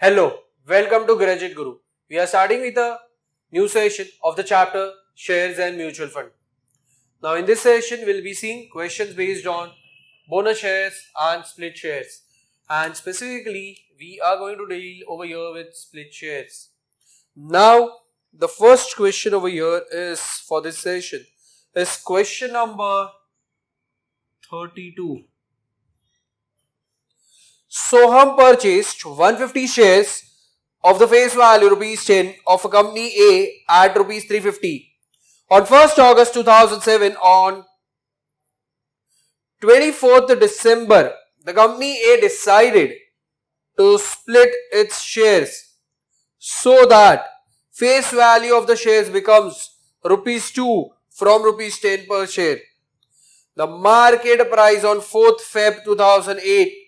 Hello, welcome to Graduate Guru. We are starting with a new session of the chapter Shares and Mutual Fund. Now in this session we'll be seeing questions based on bonus shares and split shares, and specifically we are going to deal over here with split shares. Now the first question over here is for this session is question number 32. Soham purchased 150 shares of the face value rupees 10 of a company A at rupees 350 on 1st August 2007. On 24th December, the company A decided to split its shares so that face value of the shares becomes rupees 2 from rupees 10 per share. The market price on 4th Feb 2008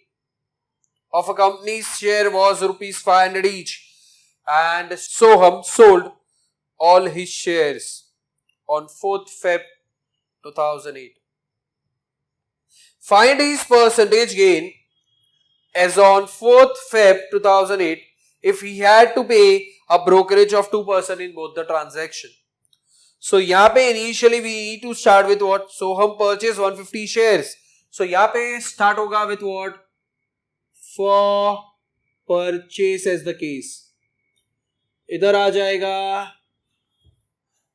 of a company's share was rupees 500 each, and Soham sold all his shares on 4th Feb 2008. Find his percentage gain as on 4th Feb 2008 if he had to pay a brokerage of 2% in both the transaction. So यहाँ पे initially we need to start with what? Soham purchased 150 shares. So यहाँ पे start होगा with what? For purchase as the case. इधर आ जाएगा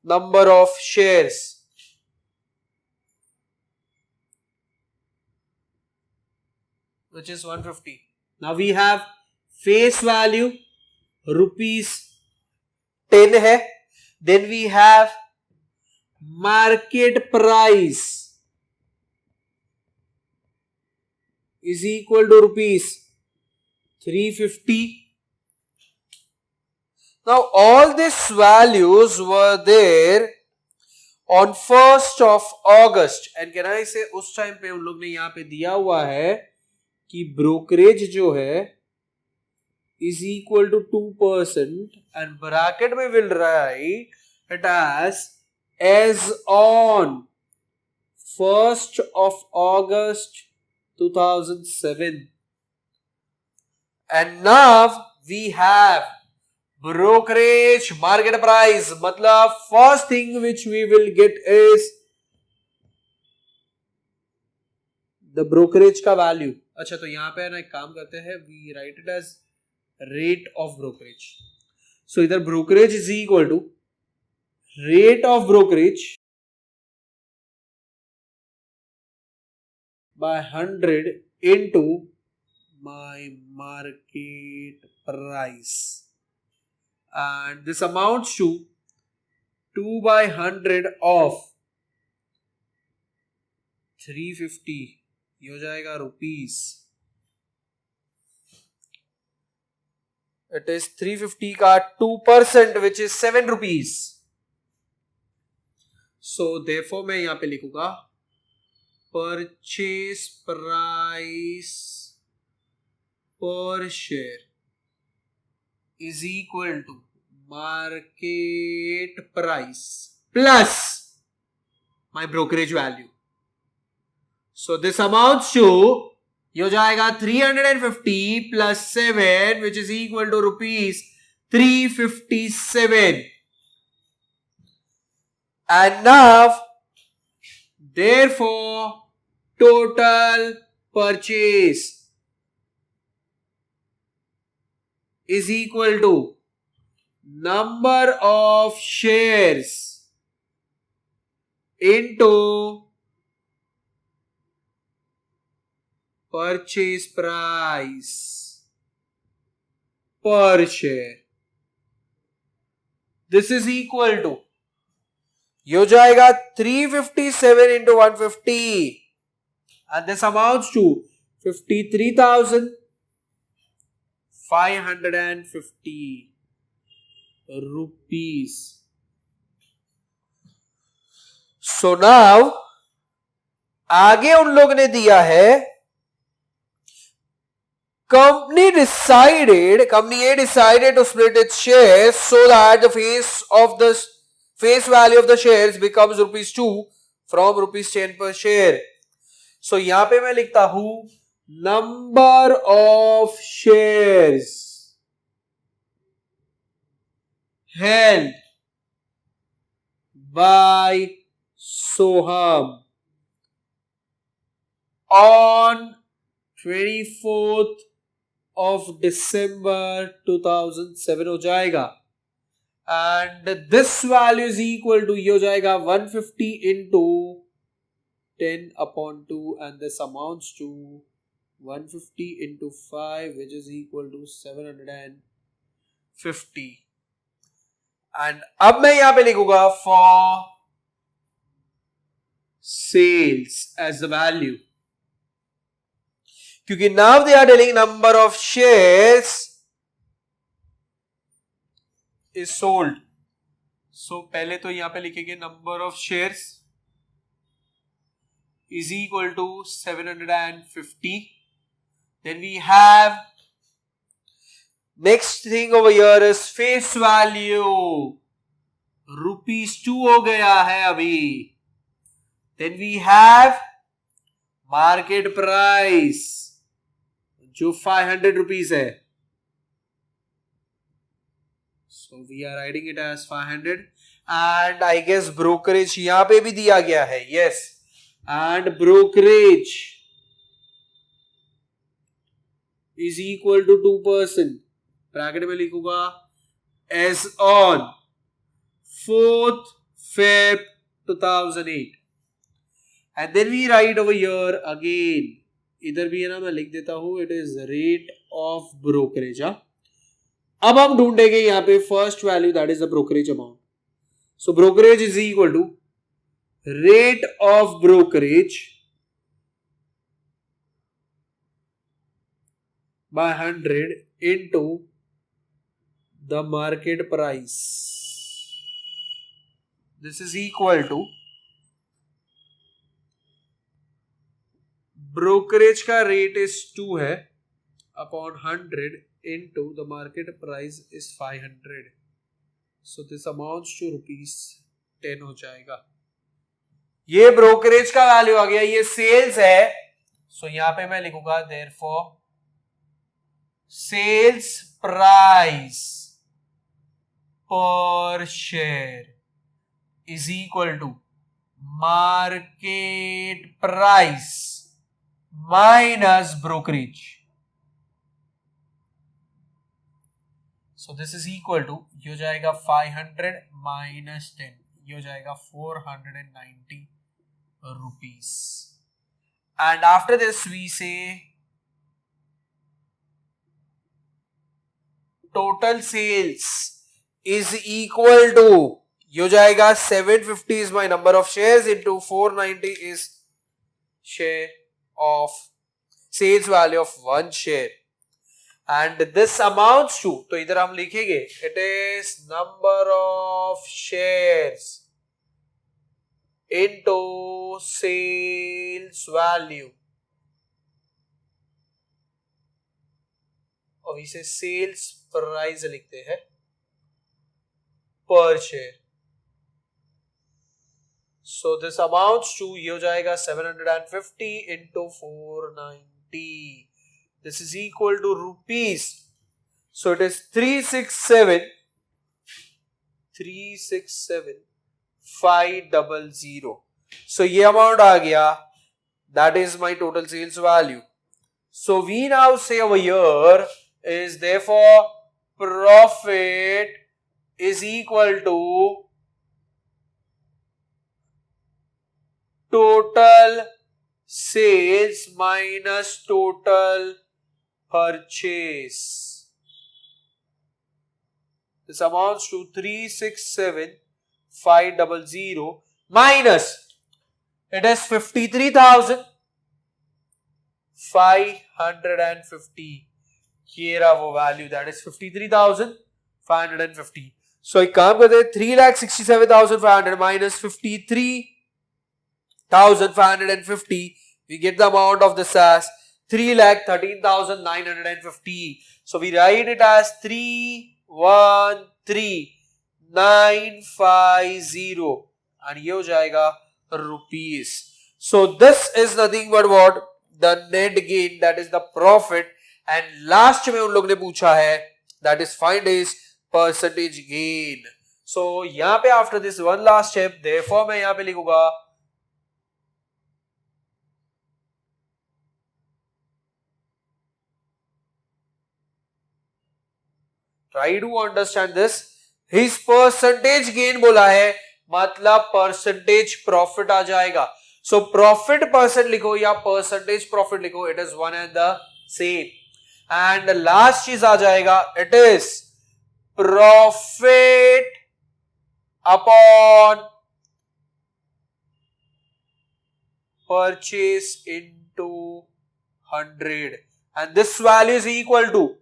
number of shares, which is 150. Now we have face value rupees 10 है. Then we have market price is equal to rupees 350. Now all these values were there on 1st of August, and can I say उस time पे उन लोग ने यहाँ पे दिया हुआ है कि ब्रोकरेज जो है is equal to 2%, and bracket में will write it as on 1st of August 2007. And now we have brokerage market price. मतलब first thing which we will get is the brokerage का value. अच्छा, तो यहाँ पे ना एक काम करते हैं, we write it as rate of brokerage. So इधर brokerage is equal to rate of brokerage by 100 into my market price, and this amounts to 2 by 100 of 350. ये हो जाएगा रुपीस. It is 350 का 2%, which is 7 rupees. So therefore मैं यहाँ पे लिखूंगा purchase price per share is equal to market price plus my brokerage value. So this amounts to, ये हो जाएगा 350 plus 7, which is equal to rupees 357. And now therefore total purchase is equal to number of shares into purchase price per share. This is equal to, ये हो जाएगा 357 into 150, and this amounts to 53,550 rupees. So now आगे उन लोग ने दिया है company A decided to split its shares so that the face value of the shares becomes rupees 2 from rupees 10 per share. So यहाँ पे मैं लिखता हूं number of shares held by Soham on 24th of December 2007 हो जाएगा and this value is equal to ये हो जाएगा 150 into 10 upon 2 and this amounts to 150 into 5 which is equal to 750 and अब मैं यहां पे लिखूंगा for sales as the value क्योंकि now they are telling number of shares is sold. So पहले तो यहां पे लिखेंगे number of shares is equal to 750. Then we have next thing over here is face value. ₹2 हो गया है अभी. Then we have market price जो 500 rupees है. So we are writing it as 500 and I guess brokerage यहां पे भी दिया गया है. Yes. And brokerage is equal to 2%. Bracket में लिखूंगा as on 4th Feb 2008. And then we write over here again. इधर भी है ना मैं लिख देता हूं it is rate of brokerage. अब हम ढूंढेंगे यहां पे first value that is the brokerage amount. So brokerage is equal to rate of brokerage by 100 into the market price. This is equal to brokerage का रेट इज 2 है upon 100 into the market price is 500. So this amounts to ₹10 हो जाएगा. ये brokerage का value आ गया. ये sales है. सो यहां पे मैं लिखूंगा therefore sales price per share is equal to market price minus brokerage. So this is equal to ये हो जाएगा 500 minus 10 ये हो जाएगा 490 rupees. And after this we say total sales is equal to ये हो जाएगा 750 is my number of shares into 490 is share of sales value of one share. And this amounts to तो इधर हम लिखेंगे it is number of shares into sales value और इसे sales price लिखते हैं per share. So this amounts to ये हो जाएगा 750 into 490. This is equal to rupees. So it is 367,500. So ये amount आ गया. That is my total sales value. So we now say over here is therefore profit is equal to total sales minus total purchase. This amounts to 367,500 minus it is 53,550. ये रहा वो value that is 53,550. सो एक काम करते हैं 3,67,500 minus 53,550. We get the amount of this as 3,13,950. So we write it as 313,950 and ये हो जाएगा rupees. So this is nothing but what the net gain, that is the profit. And last में उन लोग ने पूछा है that is find is percentage gain. So यहां पे after this one last step, therefore मैं यहां पे लिखूंगा try to understand this. His percentage gain बोला है, मतलब परसेंटेज प्रॉफिट आ जाएगा. सो प्रॉफिट परसेंट लिखो या परसेंटेज प्रॉफिट लिखो, it is one and the same. And last चीज आ जाएगा, it is profit upon purchase into 100 and this value is equal to,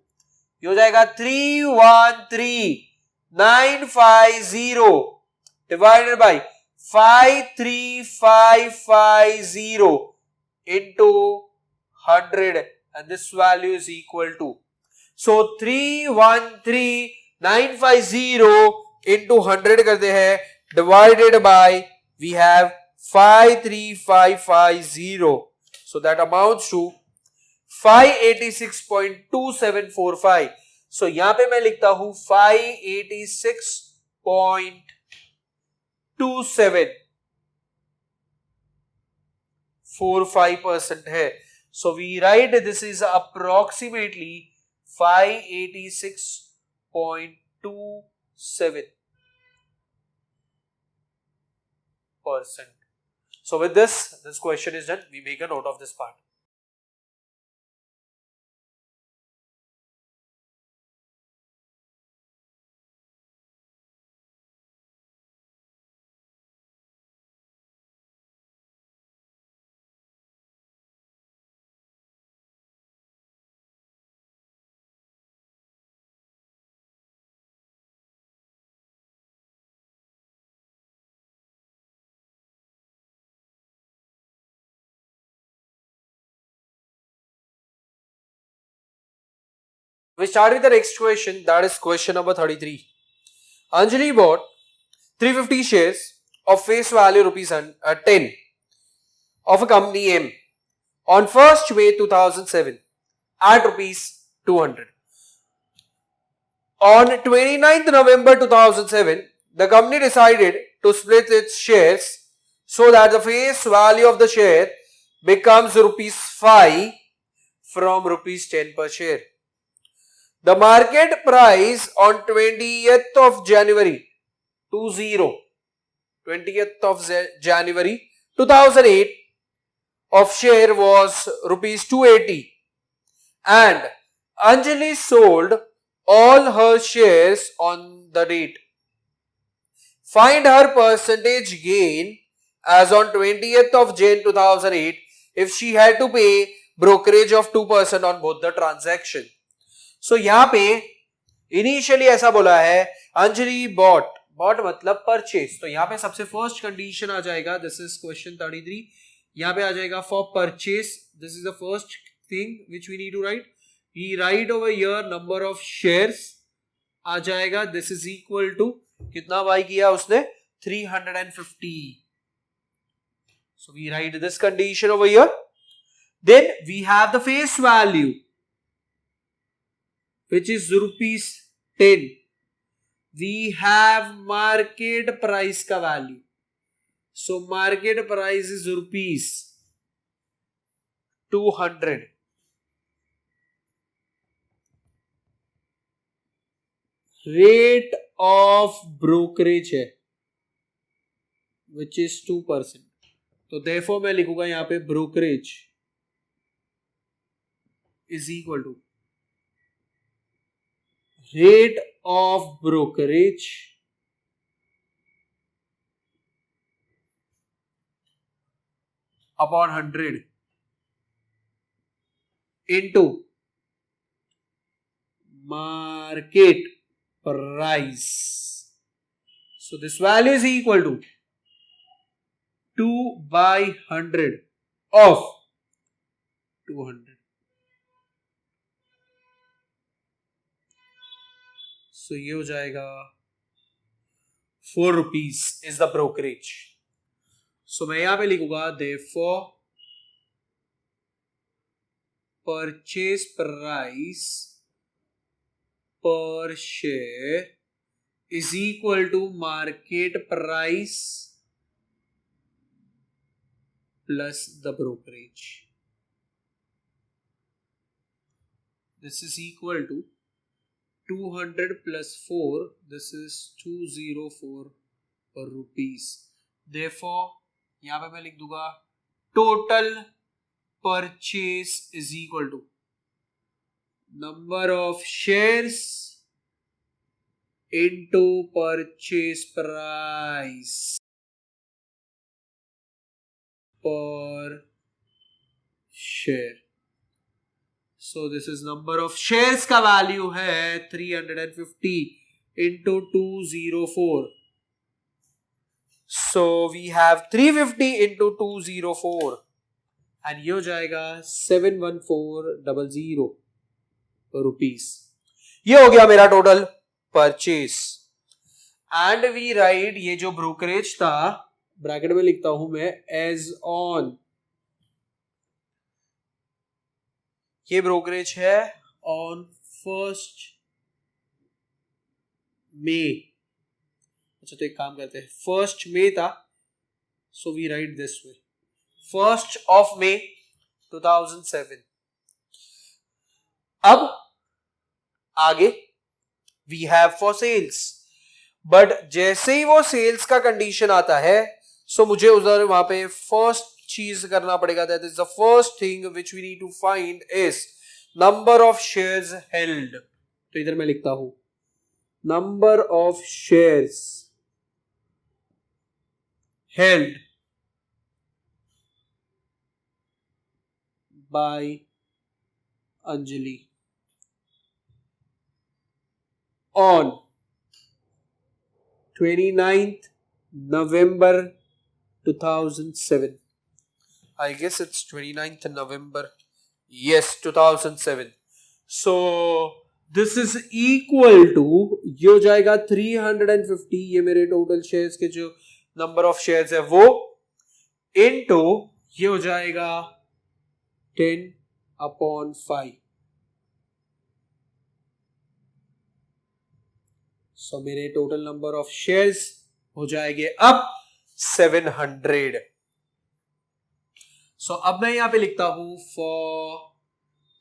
ये हो जाएगा 313950 divided by 53550 into 100 and this value is equal to, so 313950 into 100 करते हैं, divided by we have 53550, so that amounts to 586.2745. so यहां पे मैं लिखता हूं 586.2745% है. so we write this is approximately 586.27%. so with this question is done. We make a note of this part. We start with the next question, that is question number 33. Anjali bought 350 shares of face value rupees 10 of a company M on 1st May 2007 at rupees 200. On 29th November 2007, the company decided to split its shares so that the face value of the share becomes rupees 5 from rupees 10 per share. The market price on 20th of January 2008 of share was rupees 280 and Anjali sold all her shares on the date. Find her percentage gain as on 20th of Jan 2008 if she had to pay brokerage of 2% on both the transaction. So यहां पे initially ऐसा बोला है Anjali bot मतलब purchase. तो यहां पे सबसे फर्स्ट कंडीशन आ जाएगा, दिस इज क्वेश्चन 33. यहां पे आ जाएगा for purchase, this is the first thing which we need to write. We write over here number of shares आ जाएगा, दिस इज इक्वल टू कितना बाई किया उसने 350. So we write this condition over here. Then we have the face value, which is rupees 10. We have market price का value. So market price is rupees 200. Rate of brokerage है which is 2%. तो therefore मैं लिखूंगा यहां पे brokerage is equal to rate of brokerage upon 100 into market price. So this value is equal to 2 by 100 of 200. So ये हो जाएगा 4 rupees is the brokerage. So मैं यहां पे लिखूंगा therefore purchase price per share is equal to market price plus the brokerage. This is equal to 200 plus 4. This is 204 rupees. Therefore यहाँ पे मैं लिख दूंगा total purchase is equal to number of shares into purchase price per share. So this is number of shares का value है 350 into 204. So we have 350 into 204 and ये हो जाएगा 71400 rupees. ये हो गया मेरा total purchase. And we write ये जो ब्रोकरेज था ब्रैकेट में लिखता हूं मैं एज ऑन. ये ब्रोकरेज है ऑन 1 मई. अच्छा तो एक काम करते हैं 1 मई था. So we write this way 1 मई 2007. अब आगे we have for sales. But जैसे ही वो सेल्स का कंडीशन आता है सो मुझे उधर वहां पे फर्स्ट चीज करना पड़ेगा. That is the first thing which we need to find is number of shares held. तो इधर मैं लिखता हूं number of shares held by Anjali on 29th November 2007. I guess it's 29th November. Yes, 2007. So this is equal to ये हो जाएगा 350. ये मेरे टोटल शेयर्स के जो नंबर ऑफ शेयर्स है वो इनटू ये हो जाएगा 10/5. सो मेरे टोटल नंबर ऑफ शेयर्स हो जाएंगे अब 700. सो अब मैं यहां पे लिखता हूं for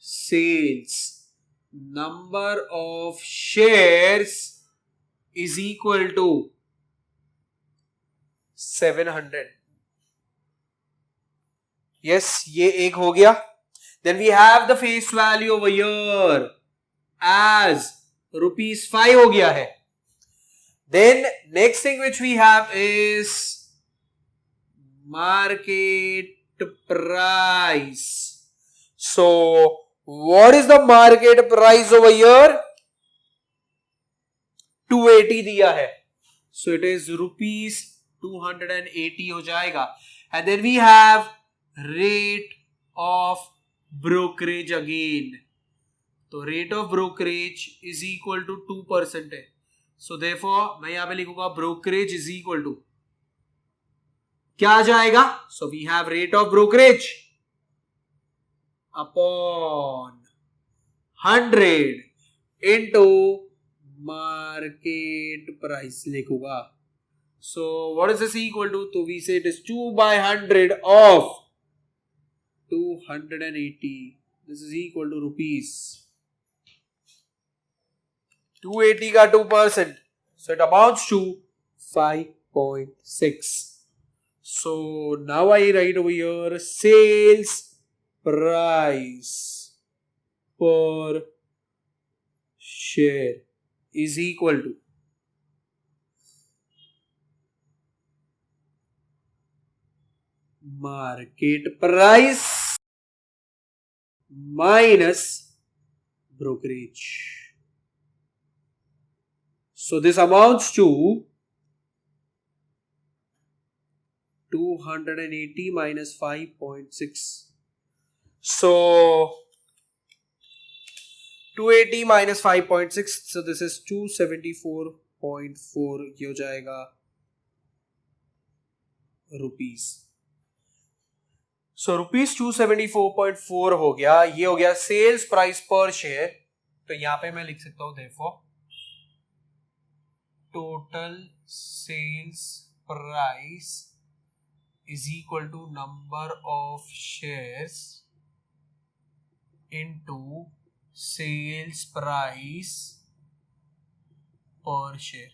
sales number of shares is equal to 700. Yes ये एक हो गया. Then we have the face value over here as ₹5 हो गया है. Then next thing which we have is market price. So what is the market price over here? 280 दिया है. So it is ₹280 हो जाएगा. And then we have rate of brokerage again. तो rate of brokerage is equal to 2% है. So therefore मैं यहां पे लिखूंगा brokerage is equal to क्या आ जाएगा. So we have rate of brokerage upon 100 into market price लिखूंगा. So what is this equal to? So we say it is 2/100 of 280. This is equal to rupees. 280 का 2%. So it amounts to 5.6. So now I write over here sales price per share is equal to market price minus brokerage. So this amounts to 280 minus 5.6. So 280 minus 5.6. So this is 274.4. ये हो जाएगा rupees. So rupees 274.4 हो गया. ये हो गया sales price पर share. तो यहां पे मैं लिख सकता हूं therefore total sales price is equal to number of shares into sales price per share.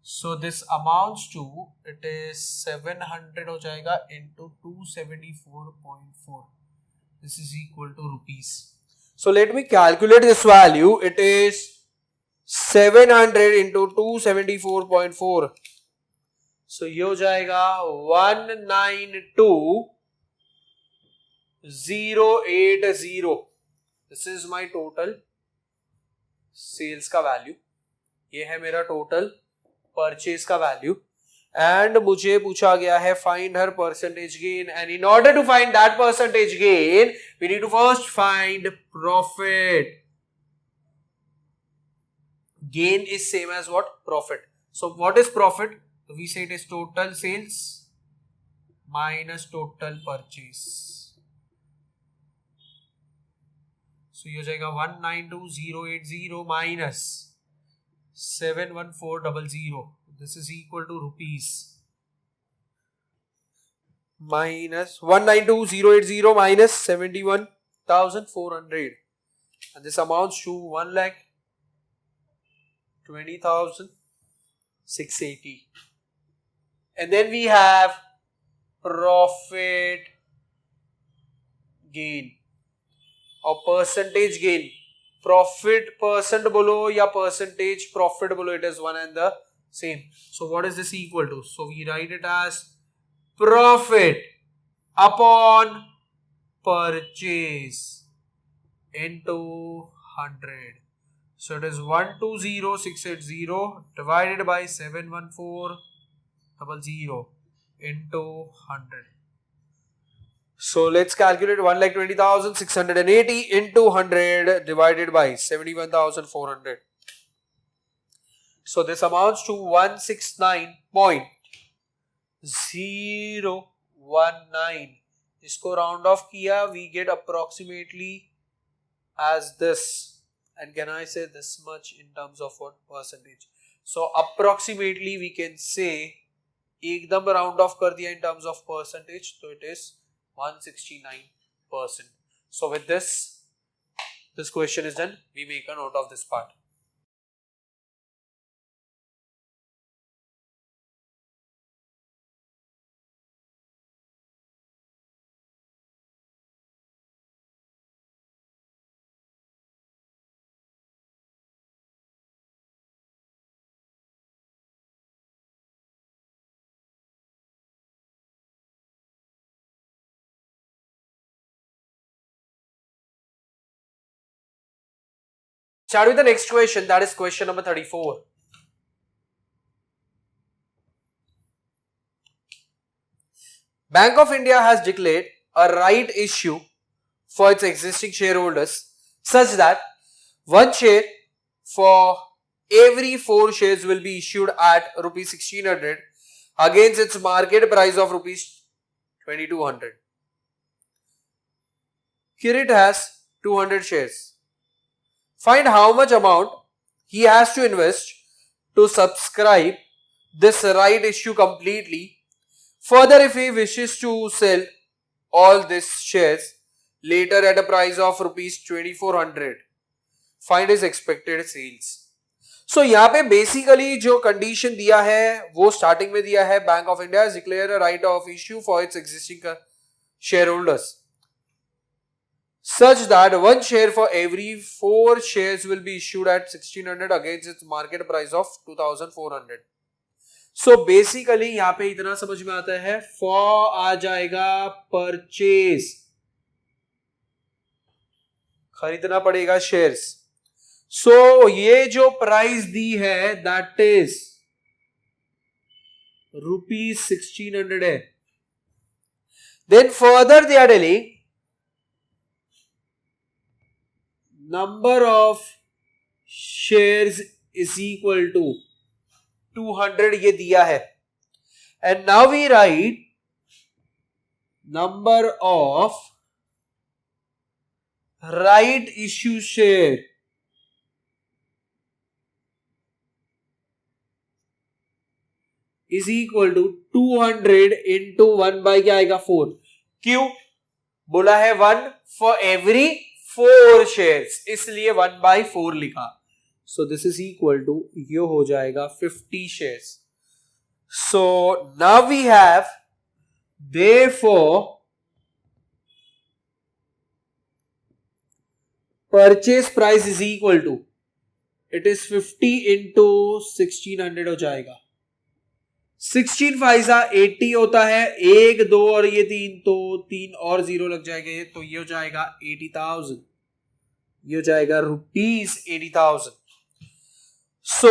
So this amounts to, it is 700 हो जाएगा into 274.4. This is equal to rupees. So let me calculate this value. It is 700 into 274.4. So ये हो जाएगा 192,080. This is my total sales का value. ये है मेरा total purchase का value. And मुझे पूछा गया है find her percentage gain, and in order to find that percentage gain we need to first find profit. Gain is same as what? Profit. So what is profit? So we say it is total sales minus total purchase. So ये हो जाएगा 192,080 minus 71400. This is equal to rupees. Minus 192,080 minus 71,400. And this amounts to 1,20,680. And then we have profit gain or percentage gain. Profit percent बोलो या percentage profit बोलो, it is one and the same. So what is this equal to? So we write it as profit upon purchase into 100. So it is 120,680 divided by 71400 into 100. So let's calculate 1,20,680 into 100 divided by 71,400. So this amounts to 169.019. इसको round off किया, we get approximately as this. And can I say this much in terms of what percentage? So approximately we can say, एकदम round off कर दिया in terms of percentage, so it is 169%. So with this question is done. We make a note of this part. Start with the next question, that is question number 34. Bank of India has declared a right issue for its existing shareholders such that one share for every 4 shares will be issued at rupees 1600 against its market price of rupees 2200. Kirit has 200 shares. Find how much amount he has to invest to subscribe this right issue completely. Further, if he wishes to sell all these shares later at a price of rupees 2400, find his expected sales. So यहाँ पे basically जो condition दिया है वो starting में दिया है, Bank of India has declared a right of issue for its existing shareholders such that one share for every 4 shares will be issued at 1600 against its market price of 2400. So basically यहाँ पे इतना समझ में आता है, for आ जाएगा purchase, खरीदना पड़ेगा shares. So ये जो price दी है that is rupees 1600 है. Then further they are telling number of shares is equal to 200 ये दिया है. And now we write number of right issue share is equal to 200 into 1 by क्या आएगा 4. क्यों बोला है 1 फॉर एवरी 4 शेयर्स, इसलिए 1/4 लिखा. So this is equal to ये हो जाएगा 50 shares. So now we have therefore purchase price is equal to, it is 50 into 1600 हो जाएगा. 16 फाइजा 80 होता है, 1 2 और ये 3 तो 3 और 0 लग जाएंगे, तो ये हो जाएगा 80,000. ये हो जाएगा ₹80,000. सो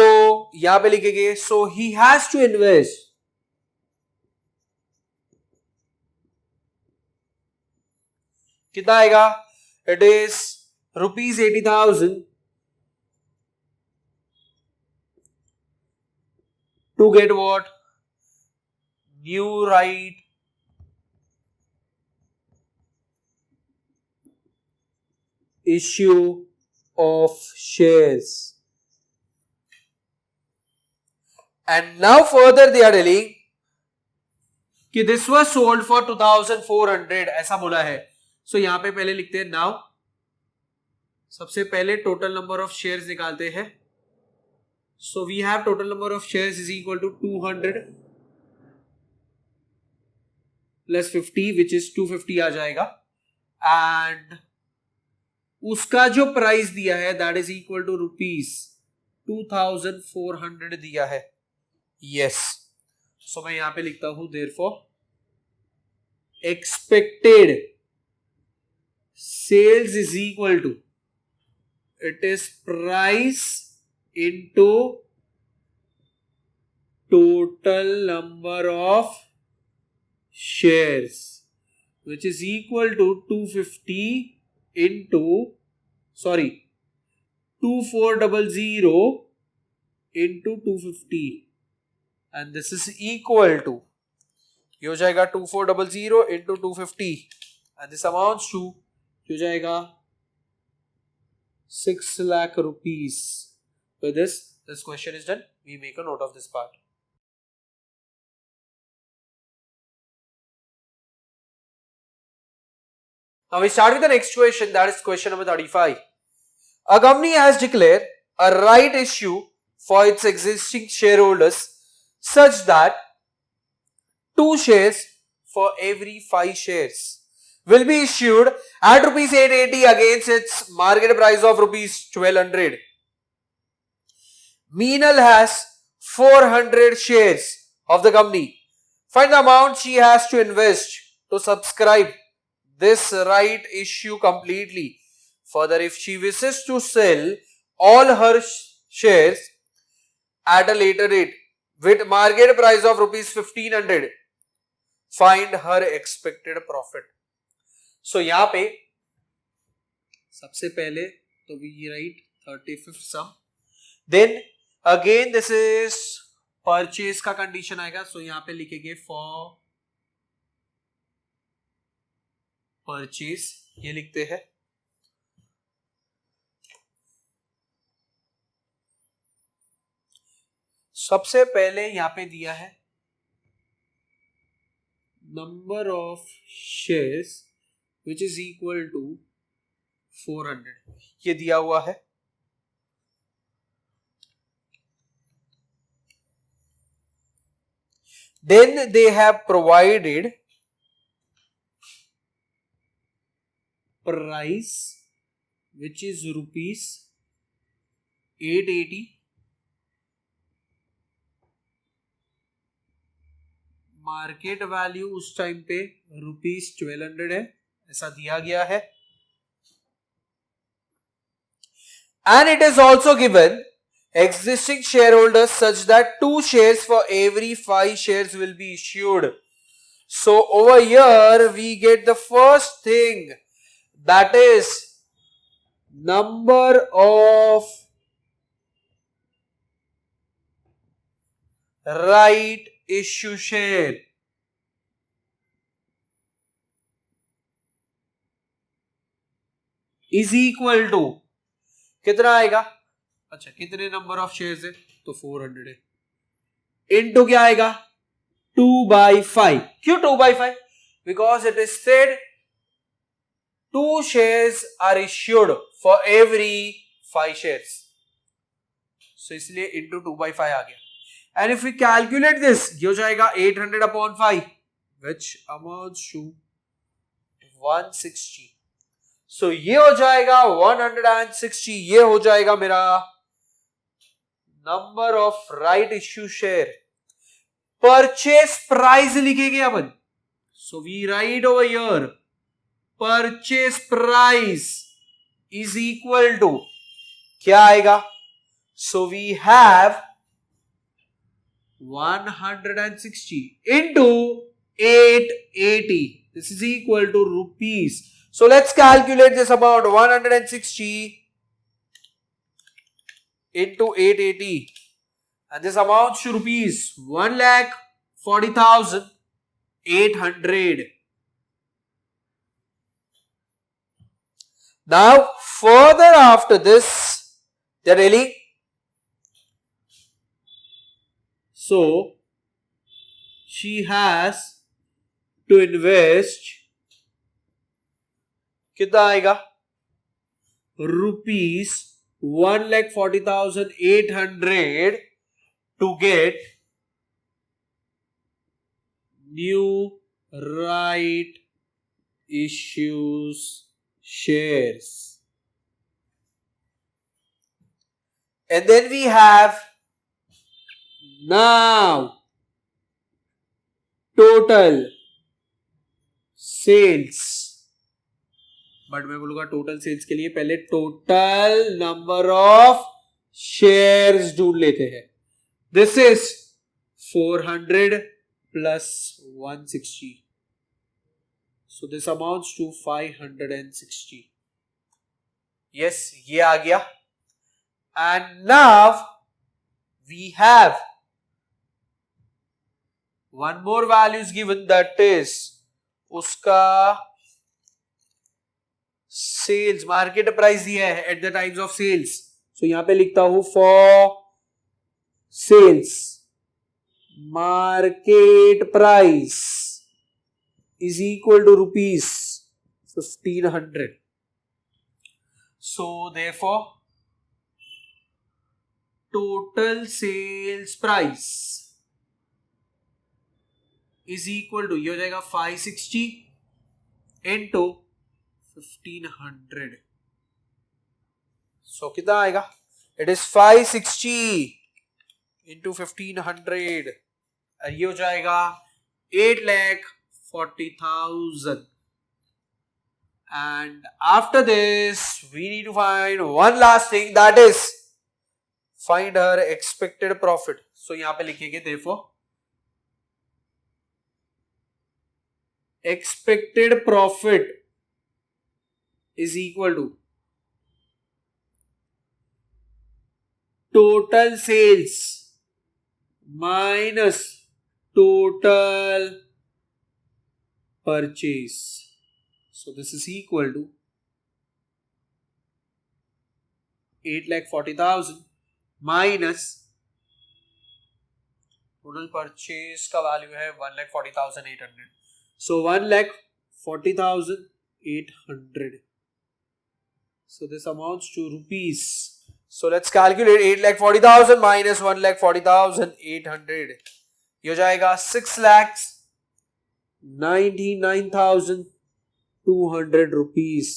यहां पे लिखेंगे सो ही हैज टू इन्वेस्ट कितना आएगा. It is ₹80,000 to get what? New right issue of shares. And now further they are telling कि this was sold for 2,400 ऐसा बोला है. सो यहां पे पहले लिखते हैं नाउ, सबसे पहले टोटल नंबर ऑफ शेयर्स निकालते हैं. So we have total number of shares is equal to 200 plus 50 which is 250 आ जाएगा. And उसका जो प्राइस दिया है that is equal to ₹2,400 दिया है. Yes. So मैं यहां पे लिखता हूं therefore expected sales is equal to, it is price into total number of shares which is equal to 250 into 2400 into 250 and this is equal to, ये हो जाएगा 2400 into 250 and this amounts to, हो जाएगा 6 lakh rupees. With this question is done. We make a note of this part. Now we start with the next question, that is question number 35. A company has declared a right issue for its existing shareholders such that 2 shares for every 5 shares will be issued at ₹880 against its market price of ₹1,200. Meenal has 400 shares of the company. Find the amount she has to invest to subscribe this right issue completely. Further, if she wishes to sell all her shares at a later date with market price of ₹1,500, find her expected profit. So यहां पे सबसे पहले तो we write 35th sum. Then again this is purchase का condition आएगा. सो यहां पे लिखेंगे for purchase, ये लिखते हैं. सबसे पहले यहां पे दिया है number of shares which is equal to 400, ये दिया हुआ है. Then they have provided price which is ₹880, market value उस टाइम पे ₹1200 है, ऐसा दिया गया है. And it is also given existing shareholders such that 2 shares for every 5 shares will be issued. So over here we get the first thing, that is number of right issue share is equal to, कितना आएगा, अच्छा कितने number of shares है तो 400 है, into क्या आएगा 2/5. क्यों 2/5? Because it is said 2 shares are issued for every 5 shares. So इसलिए into 2/5 आ गया. And if we calculate this, ये हो जाएगा 800/5, which amounts to 160. So ये हो जाएगा 160. ये हो जाएगा मेरा number of right issue share. Purchase price लिखेंगे अपन. So we write over here, purchase price is equal to, क्या आएगा? So we have 160 into 880. This is equal to rupees. So let's calculate this amount. 160 into 880. And this amounts to rupees 1,40,800. Now, further after this, they're telling, so she has to invest, कितना आएगा? Rupees 1,40,800 to get new right issues shares. And then we have now total sales. But मैं बोलूंगा total sales के लिए पहले total number of shares ढूंढ लेते हैं. This is 400 plus 160. So this amounts to 560. Yes, ये आ गया. And now we have one more value is given, that is उसका सेल्स मार्केट प्राइस दिया है at the times of sales. So यहां पे लिखता हूं for sales market price is equal to rupees 1,500. So therefore total sales price is equal to, ये हो जाएगा 560 इंटू 1,500. सो कितना आएगा? It is 560 into 1,500. ये हो जाएगा 8,40,000. And after this, we need to find one last thing, that is find her expected profit. So यहां पे लिखेंगे therefore expected profit is equal to total sales minus total purchase. So this is equal to 8,40,000 minus total purchase का value है 1,40,800. So 1,40,800. So this amounts to rupees. So let's calculate 8,40,000 minus 1,40,800. ये हो जाएगा 6,99,200 rupees.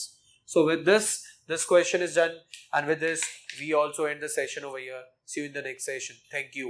So with this question is done, and with this we also end the session over here. See you in the next session. Thank you.